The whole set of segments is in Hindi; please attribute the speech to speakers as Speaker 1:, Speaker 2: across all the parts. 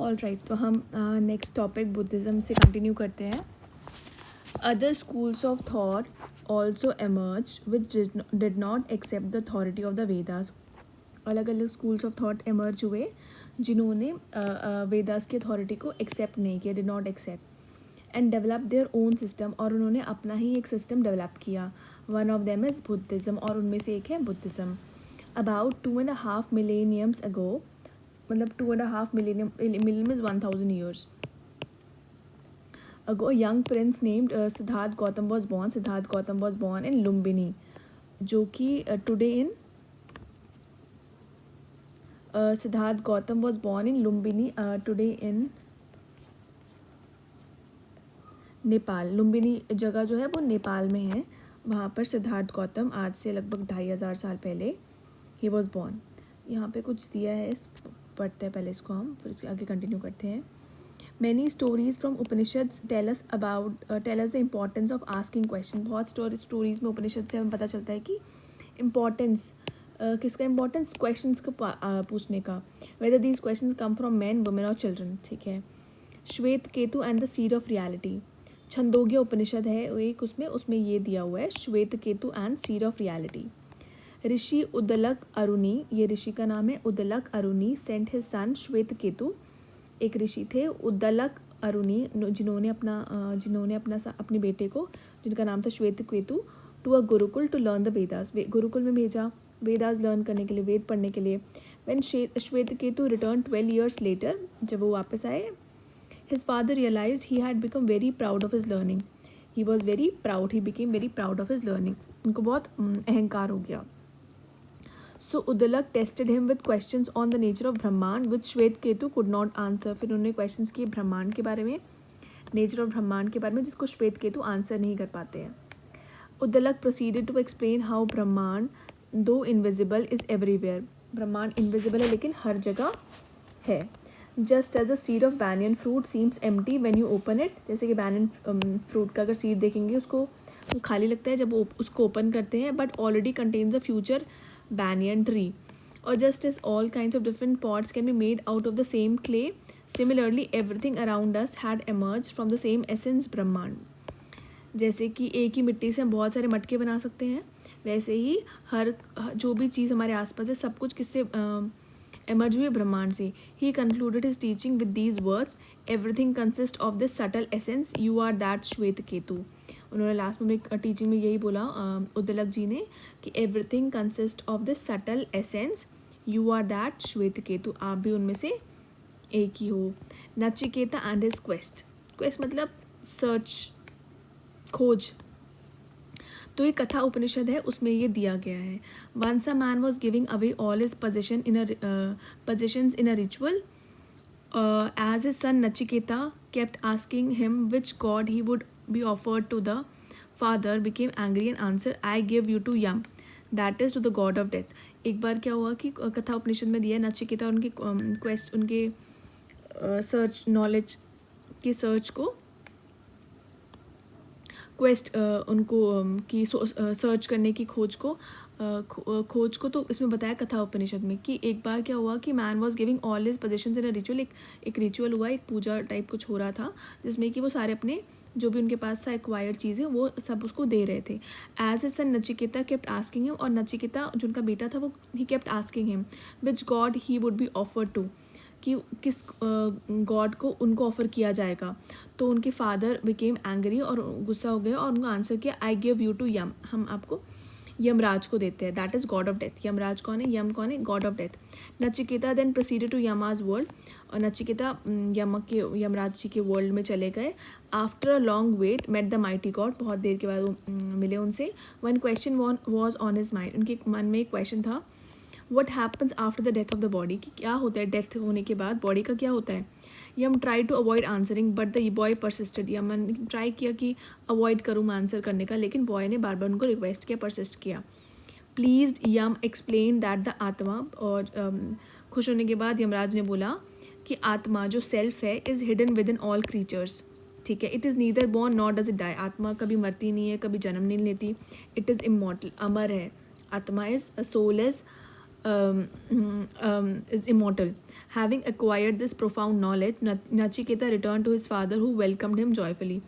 Speaker 1: ऑल राइट, तो हम नेक्स्ट टॉपिक बुद्धिज़्म से कंटिन्यू करते हैं. Other schools of thought also emerge which did not accept the authority of the Vedas. अलग अलग स्कूल्स ऑफ थॉट एमर्ज हुए जिन्होंने वेदास की अथॉरिटी को एक्सेप्ट नहीं किया, did not accept, and develop their own system, और उन्होंने अपना ही एक सिस्टम डेवलप किया. One of them is Buddhism, और उनमें से एक है बुद्धिज़्म. अबाउट 2.5 मिलेनियम्स अगो, मतलब 2.5 million is 1000 years ago, a young prince named Siddharth Gautam was born. Siddharth Gautam was born in Lumbini, जो कि today in Siddharth Gautam was born in Lumbini, today in Nepal. Lumbini जगह जो है वो नेपाल में है. वहाँ पर सिद्धार्थ गौतम आज से लगभग 2500 साल पहले ही वॉज बॉर्न. यहाँ पे कुछ दिया है, पढ़ते हैं पहले इसको हम, फिर इसके आगे कंटिन्यू करते हैं. Many stories from Upanishads tell us the importance of asking questions. बहुत स्टोरीज में उपनिषद से हमें पता चलता है कि इम्पोर्टेंस किसका इम्पोर्टेंस, क्वेश्चंस को पूछने का. Whether these questions come from men, women or children. ठीक है. Shvetaketu and the seed of reality. Chandogya Upanishad है एक, उसमें ये दिया हुआ है Shvetaketu and seed of reality. ऋषि उद्दलक अरुणी, ये ऋषि का नाम है Uddalaka Aruni, sent his son Shvetaketu. एक ऋषि थे उद्दलक अरुणी जिन्होंने अपने बेटे को, जिनका नाम था Shvetaketu, to a gurukul to learn the Vedas. Gurukul में भेजा वेदास लर्न करने के लिए, वेद पढ़ने के लिए. व्हेन श्वेत केतु रिटर्न 12 years later, जब वो वापस आए, his father realized he had become very proud of his learning. He was very proud, he became very proud of his learning. उनको बहुत अहंकार हो गया. So Uddalak tested him with questions on the nature of Brahman, which Shwet Ketu could not answer. फिर उन्होंने questions किए ब्रह्मांड के बारे में, नेचर ऑफ ब्रह्मांड के बारे में, जिसको श्वेत केतु आंसर नहीं कर पाते हैं. उद्दलक proceeded to explain how Brahman, though invisible, is everywhere. ब्रह्मांड इनविजिबल है लेकिन हर जगह है. Just as a seed of banyan fruit seems empty when you open it, जैसे कि banyan fruit का अगर seed देखेंगे उसको खाली लगता है जब उसको ओपन करते हैं, but already contains a future banyan tree. Or just as all kinds of different pots can be made out of the same clay, similarly everything around us had emerged from the same essence Brahman. जैसे कि एक ही मिट्टी से हम बहुत सारे मटके बना सकते हैं, वैसे ही हर जो भी चीज़ हमारे आसपास है सब कुछ किससे emerge हुए ब्रह्मांड से. He concluded his teaching with these words, everything consists of this subtle essence, you are that श्वेत केतु. उन्होंने लास्ट में टीचिंग में यही बोला उद्दलक जी ने कि everything consist of this subtle essence, you are that Shvetaketu, आप भी उनमें से एक ही हो. Nachiketa and his quest. Quest मतलब सर्च, खोज. तो ये कथा उपनिषद है, उसमें ये दिया गया है. Once a man was giving away all his positions in a ritual, as his son Nachiketa kept asking him which god he would be offered to, the father became angry and answered, I give you to Yam, that is to the god of death. एक बार क्या हुआ कि कथा उपनिषद में दिया नचिकेता उनके क्वेस्ट, उनके सर्च, नॉलेज की सर्च को, क्वेस्ट उनको की सर्च करने की खोज को तो इसमें बताया कथा उपनिषद में कि एक बार क्या हुआ कि man was giving all his positions in a ritual. एक रिचुअल हुआ, एक पूजा टाइप कुछ हो रहा था जिसमें कि वो सारे अपने जो भी उनके पास था एक्वायर्ड चीज़ें वो सब उसको दे रहे थे. As a son Nachiketa kept asking him, और नचिकेता जो उनका बेटा था वो ही kept asking him which god he would be offered to, कि किस गॉड को उनको ऑफ़र किया जाएगा. तो उनके फादर बिकेम एंग्री, और गुस्सा हो गए और उनको आंसर किया, I give you to Yama, हम आपको यमराज को देते हैं, that is god of death. Yamraj कौन है, यम कौन है, god of death. Nachiketa then proceeded to Yama's world, और नचिकेता यमराज जी के वर्ल्ड में चले गए. After a long wait met the mighty god, बहुत देर के बाद वो मिले उनसे. One question was on his mind, उनके मन में एक क्वेश्चन था, what happens after the death of the body, कि क्या होता है डेथ होने के बाद बॉडी का क्या होता है. Yama try to avoid answering but the boy persisted. यमन ट्राई किया कि अवॉइड करूँ मैं आंसर करने का, लेकिन बॉय ने बार बार उनको रिक्वेस्ट किया, परसिस्ट किया. Please Yama explain that the atma, और खुश होने के बाद यमराज ने बोला कि आत्मा जो सेल्फ है is hidden within all creatures. ठीक है, it is neither born not does it die. Atma कभी मरती नहीं है, कभी जन्म नहीं लेती. इट इज़ इमॉर्टल, अमर है. Atma is, soul is is immortal. Having acquired this profound knowledge, Nachiketa returned to his father, who welcomed him joyfully.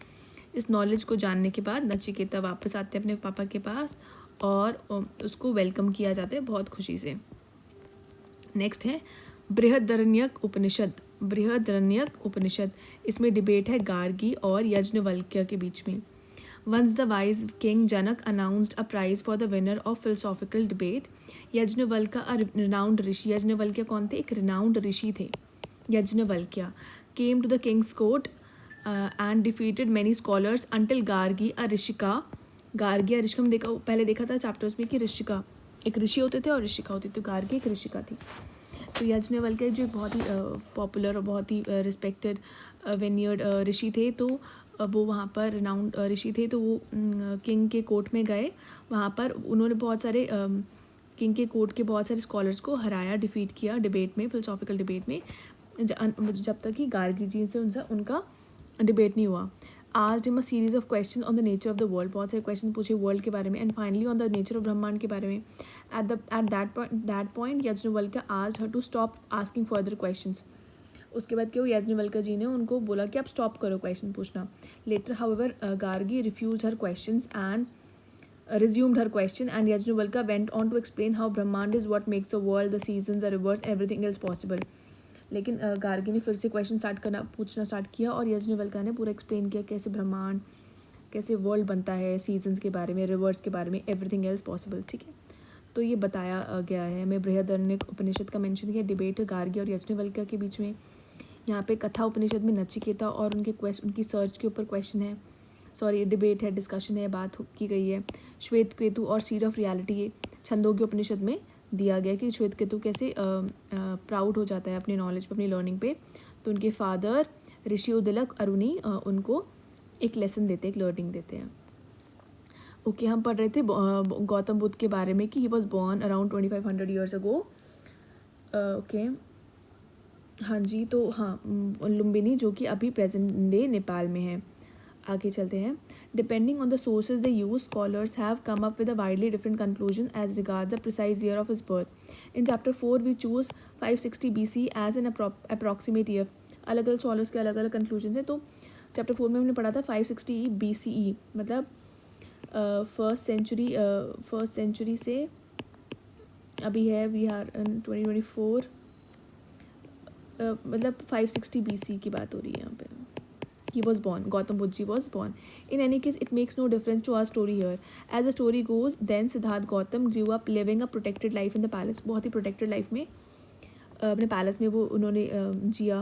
Speaker 1: इस नॉलेज को जानने के बाद नचिकेता वापस आते हैं अपने पापा के पास और उसको वेलकम किया जाता है बहुत खुशी से. नेक्स्ट है बृहदरण्यक उपनिषद. बृहदरण्यक उपनिषद, इसमें डिबेट है गार्गी और यज्ञवल्क्य के बीच में. Once the wise king Janak announced a prize for the winner of philosophical debate. Yajnavalkya, a renowned rishi, Yajnavalkya कौन थे? एक renowned ऋषि थे Yajnavalkya, came to the king's court and defeated many scholars until Gargi, a Rishika. Gargi या ऋषिका में पहले देखा था चैप्टर्स में कि ऋषिका एक ऋषि होते थे और ऋषिका होती थी. गार्गी एक ऋषिका थी. तो यज्ञवल्क्य जो एक बहुत ही पॉपुलर और बहुत ही रिस्पेक्टेड वेन्यर्ड ऋषि थे, तो वो वहाँ पर रिनाउंड ऋषि थे. तो वो किंग के कोर्ट में गए. वहाँ पर उन्होंने बहुत सारे किंग के कोर्ट के बहुत सारे स्कॉलर्स को हराया, डिफीट किया डिबेट में, फिलोसॉफिकल डिबेट में, जब तक कि गार्गी जी से उनका डिबेट नहीं हुआ. Asked him a series of question on the nature of the world. बहुत सारे क्वेश्चन पूछे वर्ल्ड के बारे में. And finally on the nature of ब्रह्मांड के बारे में. At that point Yajnavalkya asked her to stop asking further questions. उसके बाद क्यों यज्ञवल्क्य जी ने उनको बोला कि आप स्टॉप करो क्वेश्चन पूछना. Later however Gargi refuse her questions and resumed her question, and Yajnavalkya went on to explain how Brahmand is what makes the world, the seasons, the rivers, everything else possible. लेकिन गार्गी ने फिर से क्वेश्चन पूछना स्टार्ट किया और यज्ञवल्क्य ने पूरा एक्सप्लेन किया कैसे ब्रह्मांड, कैसे वर्ल्ड बनता है, सीजन्स के बारे में, रिवर्स के बारे में, एवरीथिंग एल्स पॉसिबल. ठीक है, तो ये बताया गया है. मैं बृहदरण्यक उपनिषद का मेंशन किया. डिबेट गार्गी और यज्ञवल्क्य के बीच में. यहाँ पे कथा उपनिषद में नचिकेता और उनकी सर्च के ऊपर क्वेश्चन है, डिबेट है, डिस्कशन है, बात की गई है. श्वेत केतु और सीड ऑफ रियलिटी छंदोग्य उपनिषद में दिया गया कि श्वेत केतु कैसे प्राउड हो जाता है अपनी नॉलेज पे, अपनी लर्निंग पे. तो उनके फादर ऋषि उद्दलक अरुणी उनको एक लेसन देते हैं, एक लर्निंग देते हैं. ओके, हम पढ़ रहे थे गौतम बुद्ध के बारे में कि he was born around 2500 years ago. Okay, हाँ जी. तो हाँ, लुम्बिनी जो कि अभी प्रेजेंट डे नेपाल में है. आगे चलते हैं. Depending on the sources they use, scholars have come up with a widely different conclusion as regards the precise year of his birth. In chapter 4, we choose 560 BC as an approximate year. अलग अलग scholars के अलग अलग conclusion थे. तो चैप्टर 4 में हमने पढ़ा था 560 BCE, मतलब फर्स्ट सेंचुरी से अभी है, वी आर 2024, मतलब 560 BC की बात हो रही है यहाँ पे. He was born, Gautam Buddha was born. In any case, it makes no difference to our story here. As the story goes, then Siddharth Gautam grew up living a protected life in the palace. बहुत ही protected life में अपने पैलेस में वो उन्होंने जिया.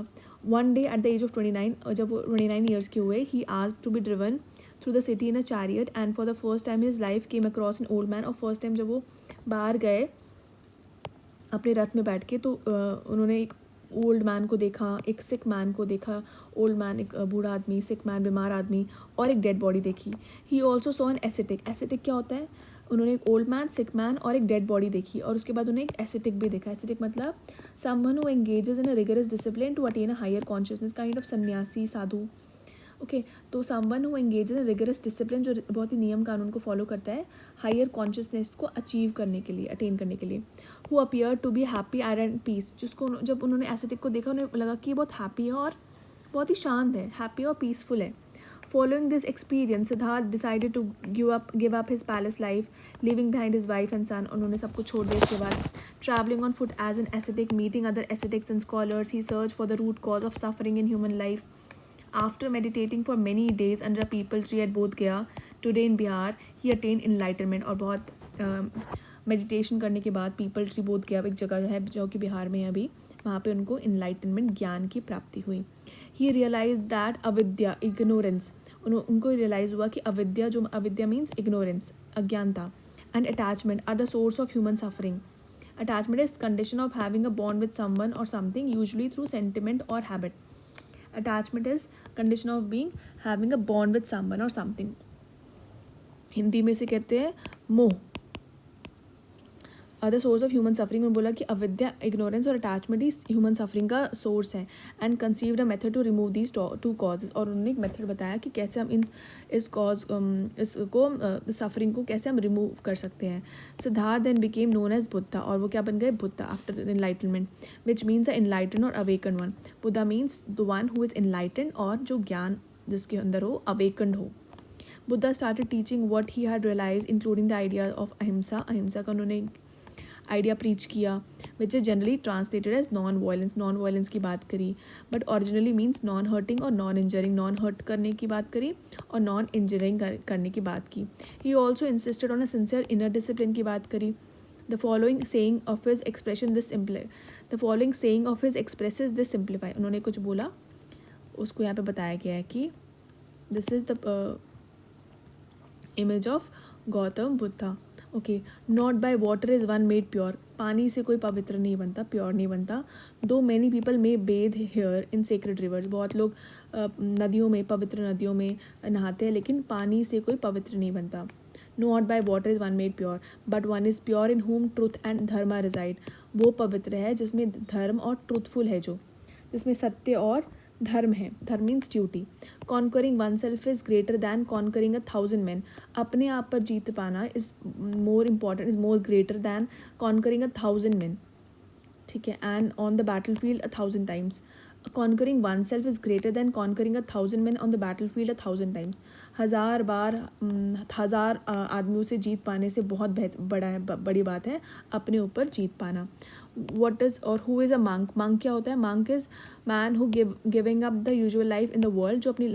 Speaker 1: One day at the age of 29, जब वो 29 years के हुए, he asked to be driven through the city in a chariot, and for the first time his life came across an old man. और first time जब वो बाहर गए अपने रथ में बैठ के, तो उन्होंने एक ओल्ड मैन को देखा, एक सिक मैन को देखा. ओल्ड मैन एक बूढ़ा आदमी, सिक मैन बीमार आदमी, और एक डेड बॉडी देखी. He also saw an ascetic. Ascetic क्या होता है? उन्होंने एक ओल्ड मैन, सिक मैन और एक डेड बॉडी देखी, और उसके बाद उन्होंने एक एसेटिक भी देखा. एसेटिक मतलब someone who engages in a rigorous discipline to attain a higher consciousness, kind of sanyasi, sadhu. Okay, तो someone who engages in rigorous discipline, जो बहुत ही नियम कानून को फॉलो करता है हायर कॉन्शियसनेस को अचीव करने के लिए, अटेन करने के लिए. Who appear to be happy and peace, जिसको जब उन्होंने एसेटिक को देखा उन्हें लगा कि बहुत हैप्पी है और बहुत ही शांत है, हैप्पी और पीसफुल है. Following this experience, Siddharth decided to give up his palace life, leaving behind his wife and son. उन्होंने सब कुछ छोड़ दिया इसके बाद. Traveling on foot as an ascetic, meeting other ascetics and scholars, he searched for the root cause of suffering in human life. After meditating for many days under a peepal tree at Bodh Gaya, today in Bihar, he attained enlightenment. और बहुत मेडिटेशन करने के बाद पीपल ट्री बोध गया, एक जगह है जो कि बिहार में है अभी, वहाँ पे उनको इनलाइटनमेंट, ज्ञान की प्राप्ति हुई. He realize that avidya, ignorance, उनको रियलाइज़ हुआ कि अविद्या, जो अविद्या मीन्स इग्नोरेंस, अज्ञानता, and attachment are the source of human suffering. Attachment is condition of having a bond with someone और समथिंग, यूजुअली थ्रू सेंटिमेंट और habit. Attachment is condition of being having a bond with someone और समथिंग. हिंदी में से कहते हैं मोह. The source of human suffering, उन्होंने बोला कि अविद्या, इग्नोरेंस और अटैचमेंट ही ह्यूमन सफरिंग का सोर्स है, and conceived a method to remove these two causes, और उन्होंने एक मेथड बताया कि कैसे हम इसको सफरिंग को कैसे हम रिमूव कर सकते हैं. Siddhartha then became known as Buddha, और वो क्या बन गए, Buddha, after enlightenment, which means the enlighten और awaken one. Buddha means the one who is enlighten, और जो ज्ञान जिसके अंदर हो, अवेकन्ड हो. Buddha started teaching what he had realize including the idea of ahimsa. अहिंसा का उन्होंने आइडिया प्रीच किया, which is generally translated as non violence. Non violence की बात करी, but originally means non hurting और नॉन इंजरिंग. नॉन हर्ट करने की बात करी और नॉन इंजरिंग करने की बात की. He also insisted on a sincere inner discipline की बात करी. The following saying of his expression this the following saying of his expresses this simplify. उन्होंने कुछ बोला, उसको यहाँ पे बताया गया है कि this is the image of Gautam Buddha. Okay, not by water is one made pure. पानी से कोई पवित्र नहीं बनता, प्योर नहीं बनता. Though many people may bathe here in sacred rivers. बहुत लोग नदियों में, पवित्र नदियों में नहाते हैं, लेकिन पानी से कोई पवित्र नहीं बनता. Not by water is one made pure, but one is pure in whom truth and dharma reside. वो पवित्र है जिसमें धर्म और ट्रुथफुल है, जो जिसमें सत्य और धर्म है. धर्म means duty. Conquering one self is greater than conquering 1,000 man. अपने आप पर जीत पाना is more important, is more greater than conquering 1,000 man. ठीक है, and on the battle field 1,000 times. Conquering one self is greater than conquering 1,000 man on the battle field 1,000 times. 1,000 बार 1,000 आदमियों से जीत पाने से बहुत बड़ी बात है अपने ऊपर जीत पाना. What is or who is a monk. Monk क्या होता है? Monk is man who giving up the usual life in the world. जो अपनी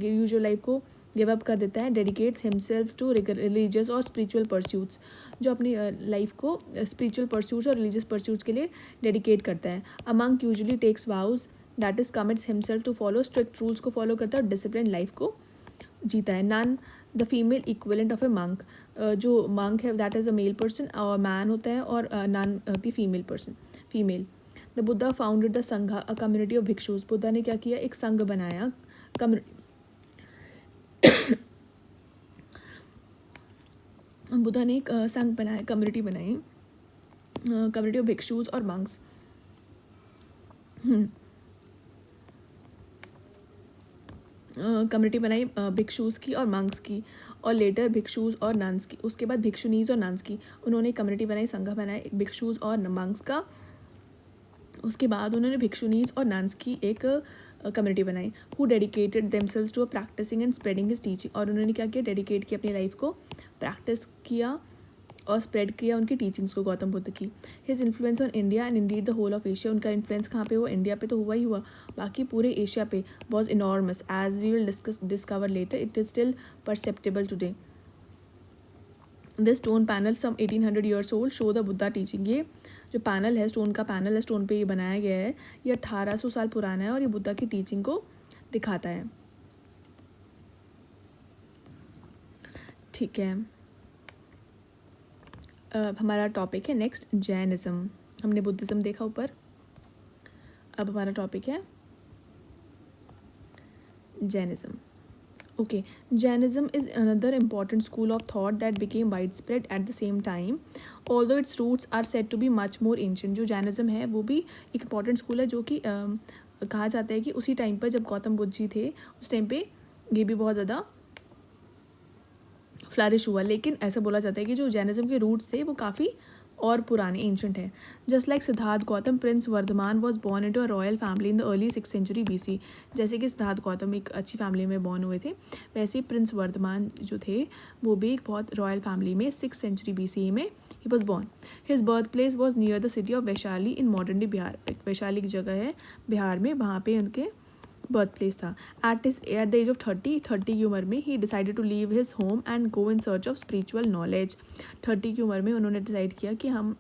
Speaker 1: यूजुअल लाइफ को गिव अप कर देता है. Dedicates himself to religious or spiritual pursuits. जो अपनी लाइफ को स्पिरिचुअल परस्यूट्स और रिलीजियस परस्यूट्स के लिए डेडिकेट करता है. A monk usually takes vows, that is commits himself to follow strict rules को फॉलो करता है और डिसिप्लिन लाइफ को जीता है. Nun the female equivalent of a monk. जो मंक है that is a male person, और मैन होता है, और nun the female person, female. The Buddha founded the sangha, a community of bhikshus. Buddha ने क्या किया? एक संघ बनाया, बुद्धा ने एक संघ बनाया, कम्युनिटी बनाई, कम्युनिटी ऑफ भिक्षुज और मंक्स. कम्युनिटी बनाई भिक्षुज की और मंक्स की, और लेटर भिक्षुज और नन्स की. उसके बाद भिक्षुनीज और नन्स की. उन्होंने कम्युनिटी बनाई, संघ बनाया एक भिक्षुज और मंक्स का. उसके बाद उन्होंने भिक्षुनीज और नन्स की एक कम्युनिटी बनाई. Who dedicated themselves to practising and spreading his teaching. और उन्होंने क्या किया? डेडिकेट किया अपनी लाइफ को, प्रैक्टिस किया और स्प्रेड किया उनकी टीचिंग्स को, गौतम बुद्ध की. His influence on India and indeed the whole of Asia. उनका इन्फ्लुएंस कहाँ पे हुआ? इंडिया पे तो हुआ ही हुआ, बाकी पूरे एशिया पे was enormous. As we will discover later, it is still perceptible today. This stone panel some 1800 years old show the Buddha teaching. ये जो पैनल है, स्टोन का पैनल है, स्टोन पे ये बनाया गया है, ये 1800 साल पुराना है और ये बुद्धा की टीचिंग को दिखाता है. ठीक है, हमारा टॉपिक है नेक्स्ट जैनिज़्म. हमने बुद्धिज़्म देखा ऊपर, अब हमारा टॉपिक है Jainism. Okay, Jainism is another important school of thought that became widespread at the same time, although its roots are said to be much more ancient. जो जैनिज़्म है वो भी एक important school है, जो कि कहा जाता है कि उसी टाइम पर जब गौतम बुद्ध जी थे, उस टाइम पे ये भी बहुत ज़्यादा फ्लरिश हुआ. लेकिन ऐसा बोला जाता है कि जो जैनिज़्म के रूट्स थे वो काफ़ी और पुराने, एंशंट है. Just like Siddhartha Gautam, prince Vardhaman was born into a royal family in the early 6th century BC. जैसे कि सिद्धार्थ गौतम एक अच्छी फैमिली में बॉर्न हुए थे, वैसे ही प्रिंस वर्धमान जो थे वो भी एक बहुत रॉयल फैमिली में 6th सेंचुरी BC में he was born. His birth place was near the city of Vaishali in modern day Bihar. एक वैशाली की जगह है बिहार में, वहाँ पे उनके बर्थ प्लेस था. एट द एज ऑफ 30 की उम्र में ही decided to leave his home and go in search of spiritual knowledge. 30 की उम्र में उन्होंने डिसाइड किया कि हम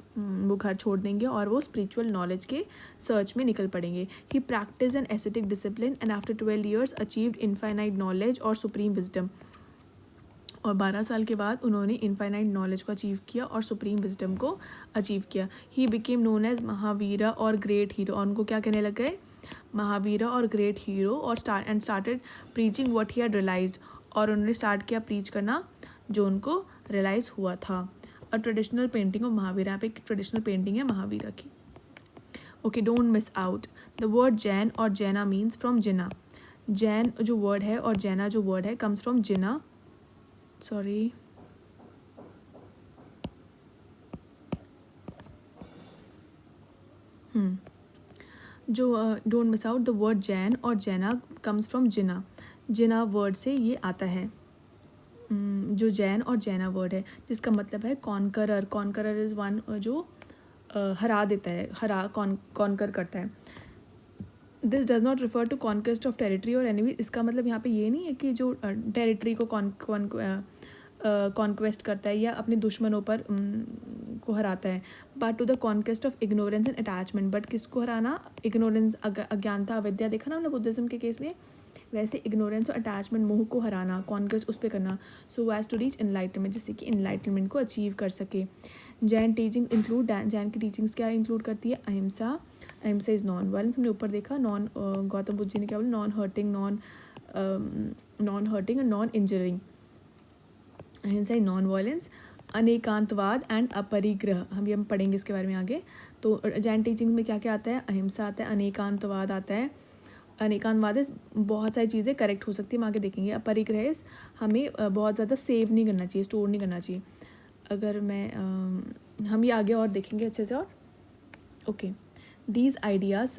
Speaker 1: वो घर छोड़ देंगे और वो स्पिरिचुअल नॉलेज के सर्च में निकल पड़ेंगे. He practice an ascetic discipline and after 12 years achieved infinite knowledge और सुप्रीम विजडम. और 12 साल के बाद उन्होंने इनफाइनाइट नॉलेज को अचीव किया और सुप्रीम विजडम को अचीव किया. He became known as Mahavira or great hero. और उनको क्या कहने लग गए? Mahavira or great hero. और started preaching what he had realised. और उन्होंने स्टार्ट किया प्रीच करना जो उनको रियलाइज़ हुआ था. A traditional painting of Mahavir, यहाँ पे एक ट्रेडिशनल पेंटिंग है महावीर की. Okay, don't miss out. The word Jain और जैना मीन्स फ्रॉम जिना. जैन जो वर्ड है और जैना जो वर्ड है कम्स फ्रॉम जिना. सॉरी, जो don't miss out, the word Jain और जैना comes from Jinnah. Jinnah word से ये आता है. जो जैन और जैना वर्ड है जिसका मतलब है कॉन्करर. कॉन्करर इज़ वन जो हरा देता है, हरा कॉन्कर करता है. This does not refer to conquest of territory or enemy. इसका मतलब यहाँ पे ये नहीं है कि जो टेरिटरी को कॉन्क्वेस्ट करता है या अपने दुश्मनों पर को हराता है, but to the conquest of ignorance and attachment. But किसको हराना? इग्नोरेंस, अज्ञानता, अविद्या. देखा ना हमने बुद्धिज्म के केस में, वैसे इग्नोरेंस और अटैचमेंट, मोह को हराना, कॉन्क्वेस्ट उस पर करना. So as to reach enlightenment, जिससे कि इनलाइटनमेंट को अचीव कर सके. जैन टीचिंग इंक्लूड, जैन की टीचिंग्स क्या इंक्लूड करती है? अहिंसा. अहिंसा इज़ नॉन वायलेंस. हमने ऊपर देखा नॉन, गौतम बुद्ध जी ने क्या बोला? Non hurting, non hurting and non injuring. अहिंसा is non violence. Anekantavada and अपरिग्रह, हम पढ़ेंगे इसके बारे में आगे. तो जैन टीचिंग्स में क्या क्या आता है? अहिंसा आता है, अनेकांतवाद आता है. अनेकांतवाद इस बहुत सारी चीज़ें करेक्ट हो सकती है, हम आगे देखेंगे. अपरिग्रह इस हमें बहुत ज़्यादा सेव नहीं करना चाहिए, स्टोर नहीं करना चाहिए. अगर मैं हम ये आगे और देखेंगे अच्छे से. और ओके, दीज आइडियाज़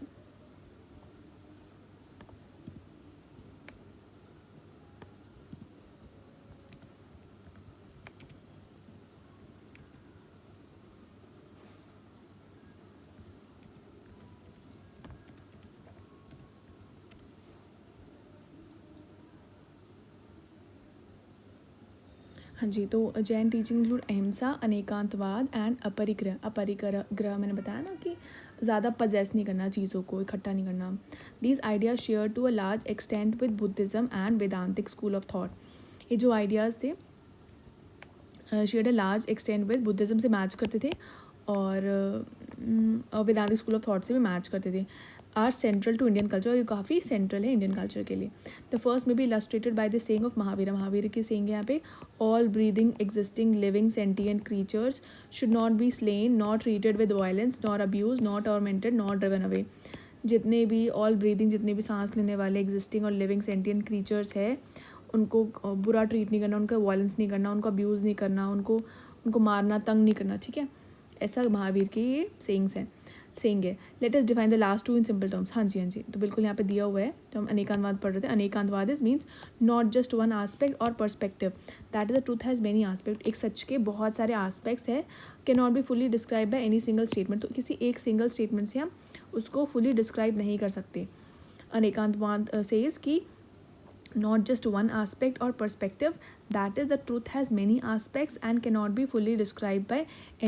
Speaker 1: हाँ जी. तो जैन टीचिंग इंक्लूड अहिंसा, अनेकांतवाद एंड अपरिग्रह. अपरिग्रह मैंने बताया ना कि ज़्यादा पजेस नहीं करना, चीज़ों को इकट्ठा नहीं करना. These ideas share to a large extent with Buddhism and Vedantic school of thought. ये जो आइडियाज़ थे share a large extent with Buddhism से मैच करते थे और वेदांतिक स्कूल ऑफ थॉट से भी मैच करते थे. Are central to Indian culture, और ये काफ़ी सेंट्रल है इंडियन कल्चर के लिए. The first may be illustrated by the saying of Mahavir. Mahavir की सेइंग यहाँ पे, all breathing existing living sentient creatures should not be slain, not treated with violence, not abuse, not tormented, not driven away. जितने भी ऑल ब्रीदिंग, जितने भी सांस लेने वाले एग्जिस्टिंग और लिविंग सेंटिएंट क्रीचर्स है, उनको बुरा ट्रीट नहीं करना, उनका वायलेंस नहीं करना, उनको अब्यूज़ नहीं करना, उनको मारना, तंग नहीं करना. ठीक है, ऐसा महावीर की ये सेइंग है. Let us define the last two in simple terms. हाँ जी, तो बिल्कुल यहाँ पे दिया हुआ है. तो हम अनेकांतवाद पढ़ रहे थे. Anekantavada is means not just one aspect और perspective, that is the truth has many aspect. एक सच के बहुत सारे आस्पेक्ट्स है, can not be fully describe by any single statement. तो किसी एक सिंगल स्टेटमेंट से हम उसको फुली डिस्क्राइब नहीं कर सकते. अनेकांतवाद सेज कि not just one aspect or perspective, that is the truth has many aspects and cannot be fully described by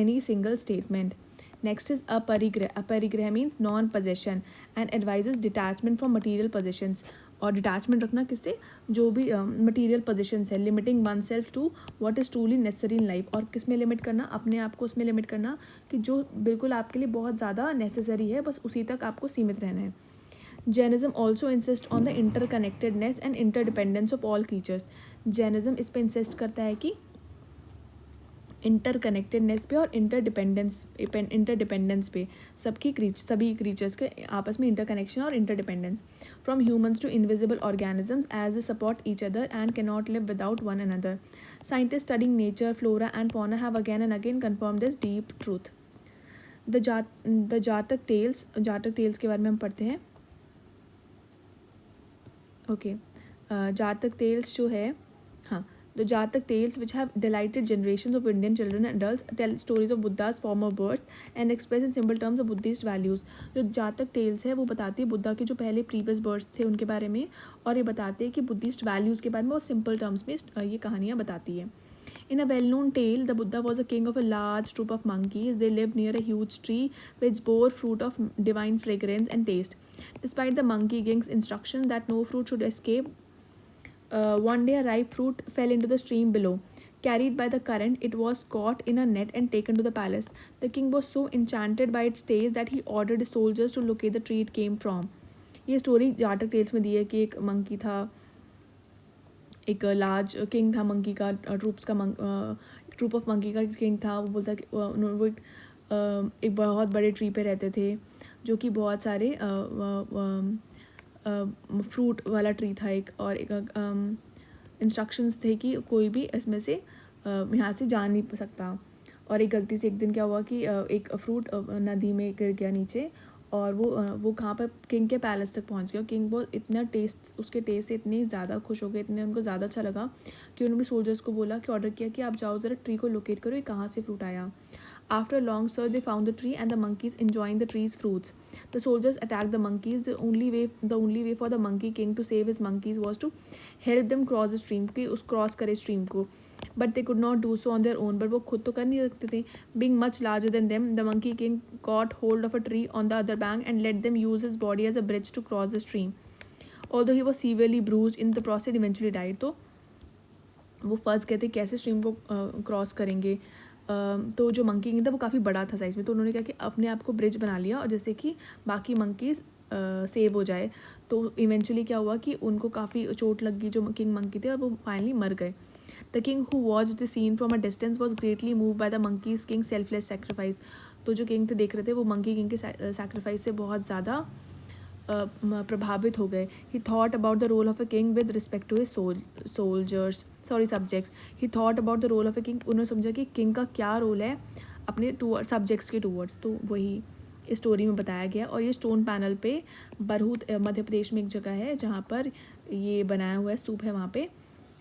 Speaker 1: any single statement. Next is aparigrah. Aparigrah means non-possession and advises detachment from material possessions. और डिटैचमेंट रखना किससे? जो भी मटीरियल पोजिशंस है. Limiting oneself to what is truly necessary in life. और किस में लिमिट करना? अपने आप को उसमें लिमिट करना कि जो बिल्कुल आपके लिए बहुत ज़्यादा नेसेसरी है, बस उसी तक आपको सीमित रहना है. Jainism also insists on the interconnectedness and interdependence of all creatures. Jainism इस पे इंसिस्ट करता है कि इंटरकनेक्टेडनेस पे और इंटरडिपेंडेंस पे, सभी क्रीचर्स के आपस में इंटरकनेक्शन और interdependence. From humans to invisible organisms as a support each other and can not live without one another. Scientist studying nature, flora and fauna have again and again confirm this deep truth. The Jataka tales के बारे में हम पढ़ते हैं. ओके, जातक टेल्स जो है, हाँ, the Jataka tales which have delighted generation of Indian children and adults tell stories of Buddha's former birth and express in simple terms of Buddhist values. जो जातक टेल्स है वो बताती है बुद्धा के जो पहले प्रीवियस बर्थ थे उनके बारे में, और ये बताते हैं कि बुद्धिस्ट वैल्यूज़ के बारे में, वो सिंपल टर्म्स में ये कहानियाँ बताती है. In a well-known tale, the Buddha was a king of a large troop of monkeys. They lived near a huge tree which bore fruit of divine fragrance and taste. Despite the monkey king's instruction that no fruit should escape, one day a ripe fruit fell into the stream below. Carried by the current, it was caught in a net and taken to the palace. The king was so enchanted by its taste that he ordered his soldiers to locate the tree it came from. ये स्टोरी जाटक टेल्स में दी है कि एक मंकी था, एक लार्ज किंग था मंकी का, ट्रूप्स का ट्रूप ऑफ मंकी का किंग था, वो बोलता कि वो एक बहुत बड़े ट्री पे रहते थे जो कि बहुत सारे फ्रूट वाला ट्री था एक, और एक इंस्ट्रक्शंस थे कि कोई भी इसमें से यहाँ से जा नहीं सकता। और एक गलती से एक दिन क्या हुआ कि एक फ्रूट नदी में गिर गया नीचे, और वो कहाँ पर किंग के पैलेस तक पहुँच गया। किंग वो इतना उसके टेस्ट से इतने ज़्यादा खुश हो गए, इतने उनको ज़्यादा अच्छा लगा कि उन्होंने सोल्जर्स को बोला कि ऑर्डर किया कि आप जाओ ज़रा ट्री को लोकेट करो, ये कहाँ से फ्रूट आया। After a long search, they found the tree and the monkeys enjoying the tree's fruits. The soldiers attacked the monkeys. The only way for the Monkey King to save his monkeys was to help them cross the stream, कि उस क्रॉस करे स्ट्रीम को. But they could not do so on their own. But वो खुद तो कर नहीं सकते थे. Being much larger than them, the Monkey King caught hold of a tree on the other bank and let them use his body as a bridge to cross the stream. Although he was severely bruised in the process, eventually died. तो वो फंस गए थे, कैसे स्ट्रीम को क्रॉस करेंगे। तो जो मंकी किंग था वो काफ़ी बड़ा था साइज़ में, तो उन्होंने क्या कि अपने आप को ब्रिज बना लिया और जैसे कि बाकी मंकीज़ सेव हो जाए। तो इवेंचुअली क्या हुआ कि उनको काफ़ी चोट लग गई जो किंग मंकी थे, और वो फाइनली मर गए। The king who watch the scene from a distance was greatly move by the monkey's king selfless sacrifice. तो जो किंग थे देख रहे थे, वो मंकी किंग के सेक्रीफाइस से बहुत ज़्यादा प्रभावित हो गए। He thought about the role of a king with respect to his subjects. He thought about the role of a king, उन्होंने समझा कि किंग का क्या रोल है अपने सब्जेक्ट्स के टूवर्ड्स। तो वही इस स्टोरी में बताया गया। और ये स्टोन पैनल पे बरहूत मध्य प्रदेश में एक जगह है जहाँ पर ये बनाया हुआ है, स्तूप है वहाँ पे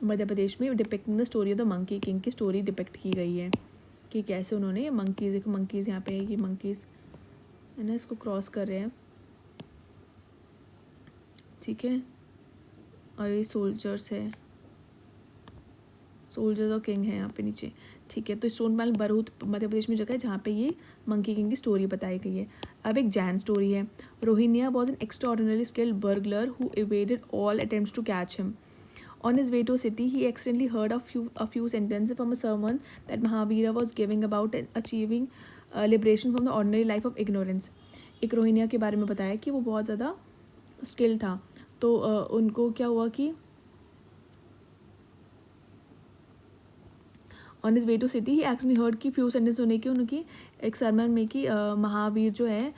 Speaker 1: मध्य प्रदेश में, depicting the story of the monkey king की स्टोरी डिपिक्ट की गई है कि कैसे उन्होंने मंकीज़ यहाँ पे ये मंकीज़ है ना, इसको क्रॉस कर रहे हैं, ठीक है। और ये सोल्जर्स और किंग है यहाँ पे नीचे, ठीक है। तो स्टोन पैनल बरहूत मध्य प्रदेश में जगह है जहाँ पे ये मंकी किंग की स्टोरी बताई गई है। अब एक जैन स्टोरी है। Rohiniya was an extraordinary skilled burglar who evaded all attempts to catch him. On his way to a city, he accidentally heard a few sentences from a sermon that Mahavira was giving about achieving liberation from the ordinary life of ignorance. एक रोहिनिया के बारे में बताया कि वो बहुत ज़्यादा स्किल था। तो उनको क्या हुआ कि on his way to city he actually heard की फ्यू सेंटेंस होने की उनकी एक सरमन में कि महावीर जो है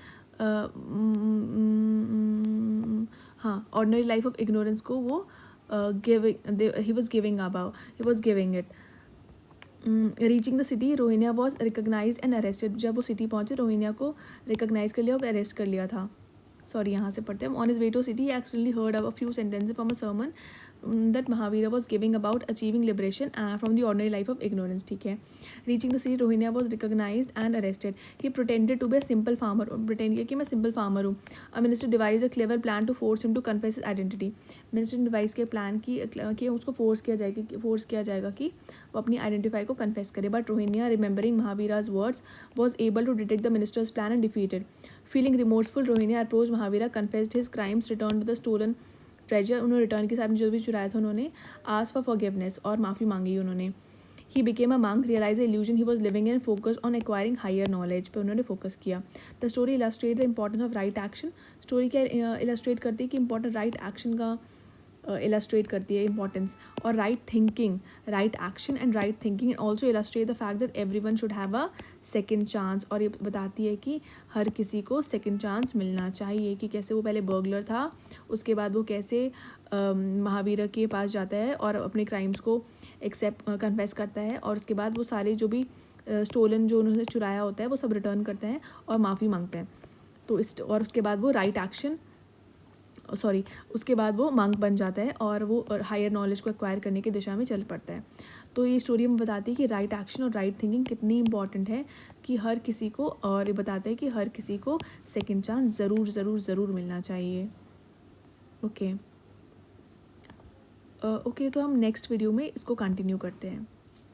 Speaker 1: हाँ ऑर्डिनरी लाइफ ऑफ इग्नोरेंस को वो he was giving it. Reaching the city, Rohiniya was recognized and arrested. जब वो सिटी पहुंचे, रोहिनिया को रिकग्नाइज कर लिया और अरेस्ट कर लिया था. सॉरी, यहाँ से पढ़ते हैं. On his way to city he actually heard a few sentences from a sermon that Mahavira was giving about achieving liberation from the ordinary life of ignorance. ठीक है. Reaching the city, Rohiniya was recognized and arrested. He pretended to be a simple farmer. Pretend किया कि मैं simple farmer हूँ. A minister devised a clever plan to force him to confess his identity. Minister ने devise के plan कि उसको force किया जाएगा कि वो अपनी identify को confess करे. But Rohiniya, remembering Mahavira's words, was able to detect the minister's plan and defeated. Feeling remorseful, Rohiniya approached Mahavira, confessed his crimes, returned to the stolen treasure. उन्होंने रिटर्न के साथ में जो भी चुराया था उन्होंने आस्क फॉर फॉरगिवनेस और माफ़ी मांगी उन्होंने. He became a monk, realise the illusion he was living in, focus on acquiring higher knowledge पे उन्होंने फोकस किया. The story illustrate the importance of right action. Story क्या इलस्ट्रेट करती है कि इंपॉर्टेंट राइट एक्शन का इलस्ट्रेट करती है इंपॉर्टेंस, और right thinking, right action and right thinking. And also illustrate the fact that everyone should have a second chance. और ये बताती है कि हर किसी को सेकेंड चांस मिलना चाहिए, कि कैसे वो पहले बर्गलर था, उसके बाद वो कैसे महावीर के पास जाता है और अपने क्राइम्स को कन्फेस करता है, और उसके बाद वो सारे जो भी स्टोलन जो उन्होंने चुराया होता है वो सब रिटर्न करता है और माफ़ी मांगता है. तो और उसके बाद वो राइट एक्शन उसके बाद वो मंक बन जाता है और वो हायर नॉलेज को एक्वायर करने की दिशा में चल पड़ता है. तो ये स्टोरी में बताती है कि राइट एक्शन और राइट थिंकिंग कितनी इंपॉर्टेंट है, कि हर किसी को, और ये बताता है कि हर किसी को सेकेंड चांस ज़रूर मिलना चाहिए. ओके, तो हम नेक्स्ट वीडियो में इसको कंटिन्यू करते हैं.